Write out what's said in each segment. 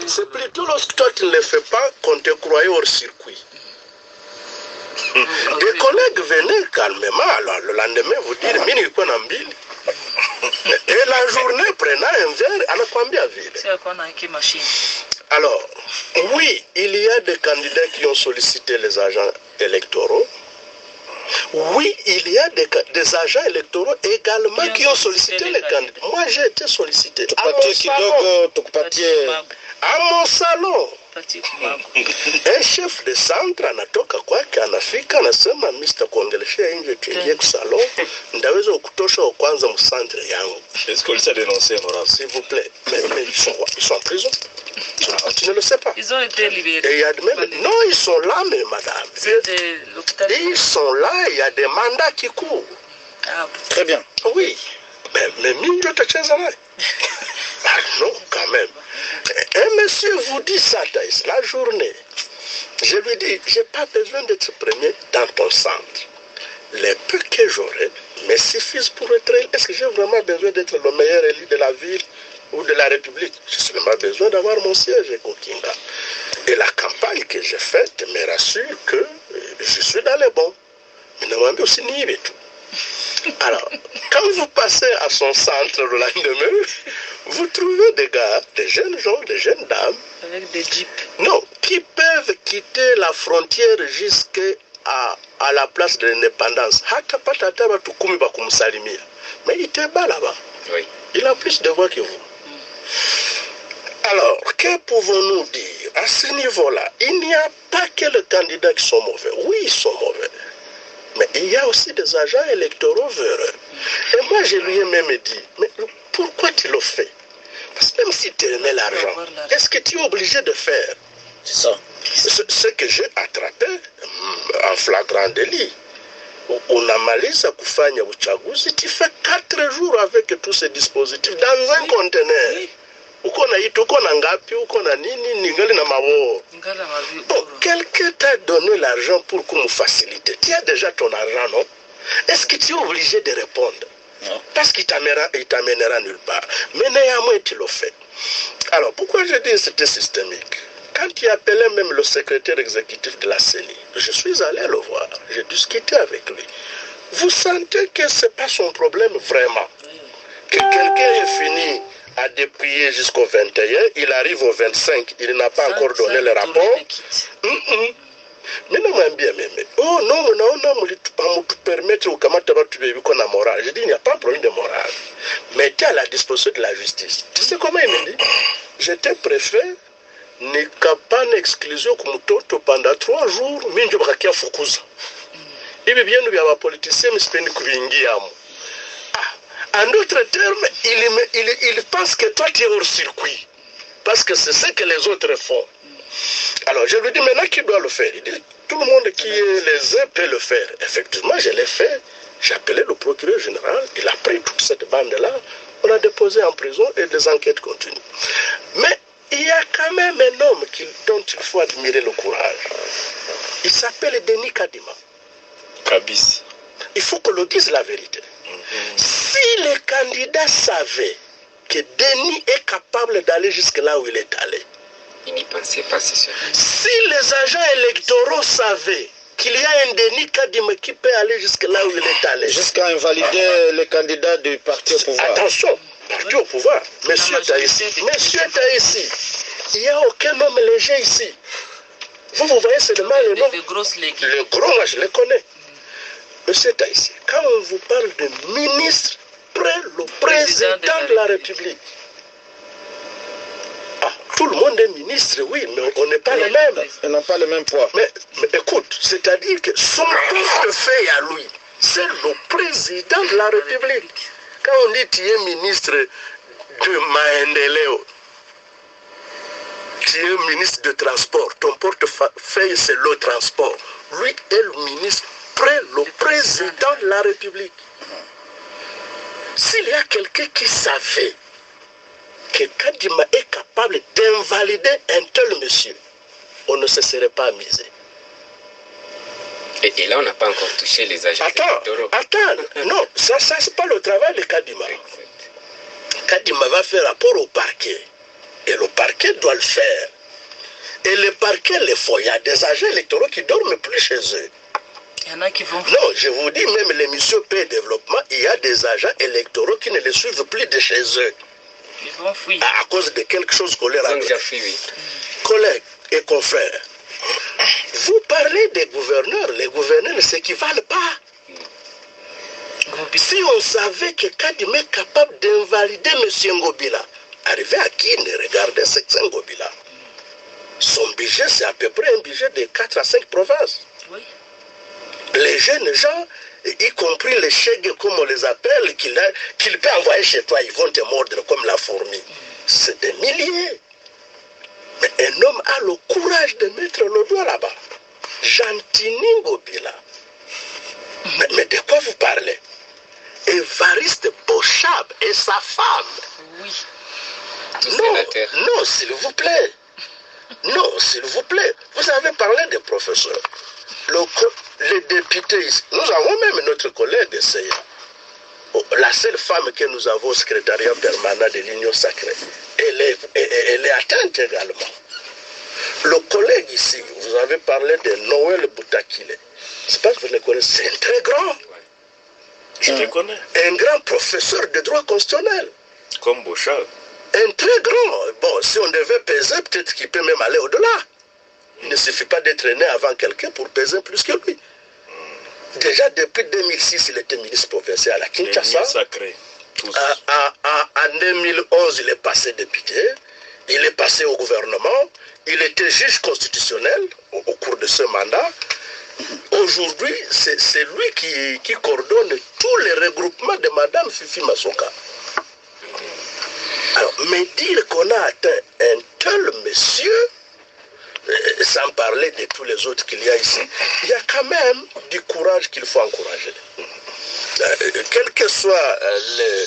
C'est plutôt lorsque toi tu ne le fais pas qu'on te croyait hors circuit. Des collègues venaient calmement, alors le lendemain vous dire Mini Konambili. Et la journée prenant un verre, à la combien vide. Alors, oui, il y a des candidats qui ont sollicité les agents électoraux. Oui, il y a des agents électoraux également qui ont sollicité les candidats. Moi, j'ai été sollicité. À mon salon. Un chef de centre anatoka kwake anafika anasema Mr. kuongeleshea nje tuingie kwa salon ndaweza kutosha kwanza mu centre yangu. Est-ce qu'on les a dénoncés, honorable? S'il vous plaît. Mais ils sont en prison. Tu ne le sais pas. Ils ont été libérés. Et il y a même... Non, ils sont là, mais madame. Ils sont là, il y a des mandats qui courent. Ah, très bien. Oui. Mais Minjo Tachazana. Ah non, quand même. Un monsieur vous dit ça, Thaïs, la journée. Je lui dis, je n'ai pas besoin d'être premier dans ton centre. Les peu que j'aurai me suffisent pour être élu. Est-ce que j'ai vraiment besoin d'être le meilleur élu de la ville ou de la République? J'ai seulement besoin d'avoir mon siège à Kokinga. Et la campagne que j'ai faite me rassure que je suis dans les bons. Mais normalement aussi n'y est tout. Alors, quand vous passez à son centre le lendemain, vous trouvez des gars, des jeunes gens, des jeunes dames. Avec des jeeps. Non, qui peuvent quitter la frontière jusqu'à la place de l'indépendance. Mais il était bas là-bas. Oui. Il a plus de voix que vous. Alors, que pouvons-nous dire? À ce niveau-là, il n'y a pas que les candidats qui sont mauvais. Oui, ils sont mauvais. Mais il y a aussi des agents électoraux véreux. Et moi, je lui ai même dit, mais pourquoi tu le fais? Parce que même si tu aimais l'argent, est-ce que tu es obligé de faire? C'est ça. Ce que j'ai attrapé en flagrant délit. Unamaliza kufanya uchaguzi, tu fais 4 jours avec tous ces dispositifs dans un conteneur. Uko na itu, uko na ngapi, uko na nini, ningali na mawo. Bon, quelqu'un t'a donné l'argent pour qu'on nous facilite. Tu as déjà ton argent, non? Est-ce que tu es obligé de répondre? Non. Parce qu'il t'amènera nulle part. Mais néanmoins, tu le fais. Alors, pourquoi je dis que c'était systémique? Quand il appelait même le secrétaire exécutif de la CENI, je suis allé le voir, j'ai discuté avec lui. Vous sentez que ce n'est pas son problème vraiment? Que quelqu'un est fini à dépouiller jusqu'au 21, il arrive au 25, il n'a pas encore donné le rapport. Mais non, bien, oh non, on te permettre de morale. Je dis, il n'y a pas de problème de morale. Mais tu es à la disposition de la justice. Tu sais comment il me dit? J'étais préfet. Nikapana exclusion kumutoto pendant 3 jours minjo bakakia fukuza hivi byenu bya politiciens msipendi kuvingiamo. En d'autres termes, il pense que toi tu es hors circuit parce que c'est ce que les autres font. Alors je lui dis maintenant qui doit le faire? Il dit tout le monde qui est lésé peut le faire. Effectivement, je l'ai fait. J'ai appelé le procureur général, il a pris toute cette bande là, on a déposé en prison et des enquêtes continuent. Mais il y a quand même un homme dont il faut admirer le courage. Il s'appelle Denis Kadima. Kabis. Il faut qu'on le dise la vérité. Si les candidats savaient que Denis est capable d'aller jusque là où il est allé, il n'y pensait pas, c'est sûr. Si les agents électoraux savaient qu'il y a un Denis Kadima qui peut aller jusque là où il est allé, jusqu'à invalider les candidats du parti au pouvoir. Attention, parti au pouvoir. Monsieur Taïsi, il n'y a aucun homme léger ici. Vous voyez seulement le nom. Les grosses légumes. Le gros, moi je les connais. Monsieur Taïsi, quand on vous parle de ministre près le président de la République, tout le monde est ministre, oui, mais on n'est pas les mêmes. Ils n'ont pas le même poids. Mais écoute, c'est-à-dire que son portefeuille à lui, c'est le président de la République. Quand on dit tu es ministre de Maendeleo, tu es ministre de transport, ton portefeuille c'est le transport. Lui est le ministre près le président de la République. S'il y a quelqu'un qui savait que Kadima est capable d'invalider un tel monsieur, on ne se serait pas amusé. Et là, on n'a pas encore touché les agents électoraux. Attends, non, ça c'est pas le travail de Kadima. Kadima va faire rapport au parquet. Et le parquet doit le faire. Et le parquet le faut. Il y a des agents électoraux qui ne dorment plus chez eux. Il y en a qui vont... Non, je vous dis, même les missions paix et développement, il y a des agents électoraux qui ne les suivent plus de chez eux. Ils vont fuir. À cause de quelque chose qu'on leur a Donc, dit. j'ai fui, oui. Collègues et confrères, vous parlez des gouverneurs. Les gouverneurs ne s'équivalent pas. Si on savait que Kadime est capable d'invalider M. Ngobila, arrivé à Guinée, regardez ce que c'est Ngobila. Son budget, c'est à peu près un budget de 4 à 5 provinces. Oui. Les jeunes gens, y compris les chèques, comme on les appelle, qu'il peut envoyer chez toi, ils vont te mordre comme la fourmi. C'est des milliers. Mais un homme a le courage de mettre le doigt là-bas. Jantini Ngobila. Mais de quoi vous parlez? Évariste Bochab et sa femme. Oui. Non, s'il vous plaît. Non, s'il vous plaît. Vous avez parlé des professeurs. Les députés ici. Nous avons même notre collègue Seya. La seule femme que nous avons au secrétariat permanent de l'Union sacrée. Elle est atteinte également. Le collègue ici, vous avez parlé de Noël Boutakile. C'est pas que vous le connaissez. C'est un très grand. Je le connais. Un grand professeur de droit constitutionnel. Comme Bochab. Un très grand. Bon, si on devait peser, peut-être qu'il peut même aller au-delà. Il ne suffit pas d'être né avant quelqu'un pour peser plus que lui. Déjà, depuis 2006, il était ministre provincial à Kinshasa. Sacré. En 2011, il est passé député. Il est passé au gouvernement. Il était juge constitutionnel au cours de ce mandat. Aujourd'hui, c'est lui qui coordonne tous les regroupements de Madame Fifi Masoka. Alors, mais dire qu'on a atteint un tel monsieur, sans parler de tous les autres qu'il y a ici, il y a quand même du courage qu'il faut encourager. Quelles que soient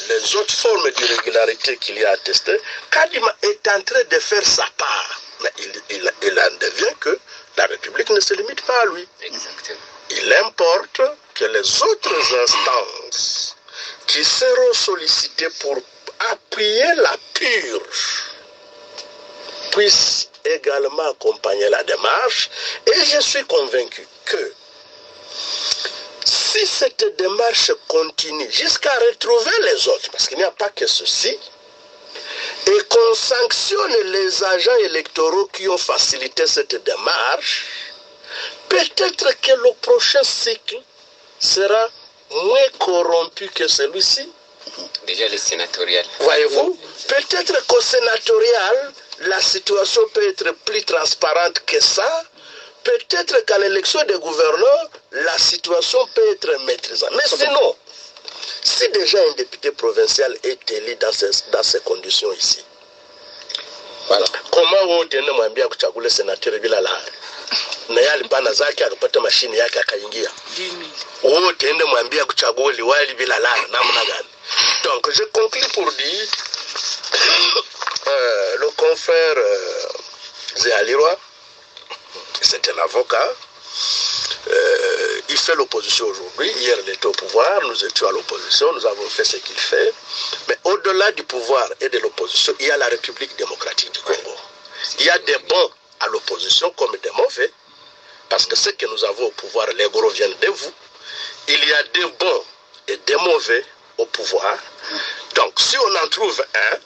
les autres formes d'irrégularité qu'il y a attestées, Kadima est en train de faire sa part. Mais il en devient que la République ne se limite pas à lui. Exactement. Il importe que les autres instances qui seront sollicitées pour appuyer la purge puissent également accompagner la démarche. Et je suis convaincu que si cette démarche continue jusqu'à retrouver les autres, parce qu'il n'y a pas que ceci, et qu'on sanctionne les agents électoraux qui ont facilité cette démarche, peut-être que le prochain cycle sera moins corrompu que celui-ci. Déjà les sénatoriales. Voyez-vous, peut-être qu'au sénatorial, la situation peut être plus transparente que ça. Peut-être qu'à l'élection des gouverneurs, la situation peut être maîtrisable. Mais sinon, si déjà un député provincial est élu dans ces conditions ici, voilà. Comment vous tenez moi bien que le sénateur Bilala Nayali Banazaki akapata machine yake akaingia. Wote ende mwambia kuchagua liwali bila la namna gani. Donc je conclue pour dire le confrère Zéaliroy, c'est un avocat, il fait l'opposition aujourd'hui. Hier il était au pouvoir, nous étions à l'opposition, nous avons fait ce qu'il fait. Mais au-delà du pouvoir et de l'opposition, il y a la République démocratique du Congo. Il y a des bons à l'opposition comme des mauvais. Parce que ce que nous avons au pouvoir, les gros viennent de vous. Il y a des bons et des mauvais au pouvoir. Donc si on en trouve un,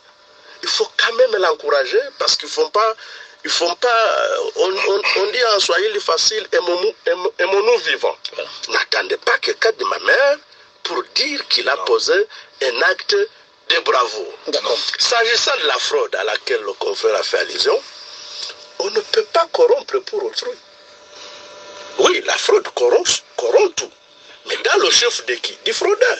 il faut quand même l'encourager parce qu'ils font pas, on dit en Swahili facile, aimons-nous vivants. N'attendez pas que cas de ma mère pour dire qu'il a posé un acte de bravoure. S'agissant de la fraude à laquelle le confrère a fait allusion, on ne peut pas corrompre pour autrui. Oui, la fraude corrompt tout. Mais dans le chef de qui? Du fraudeur.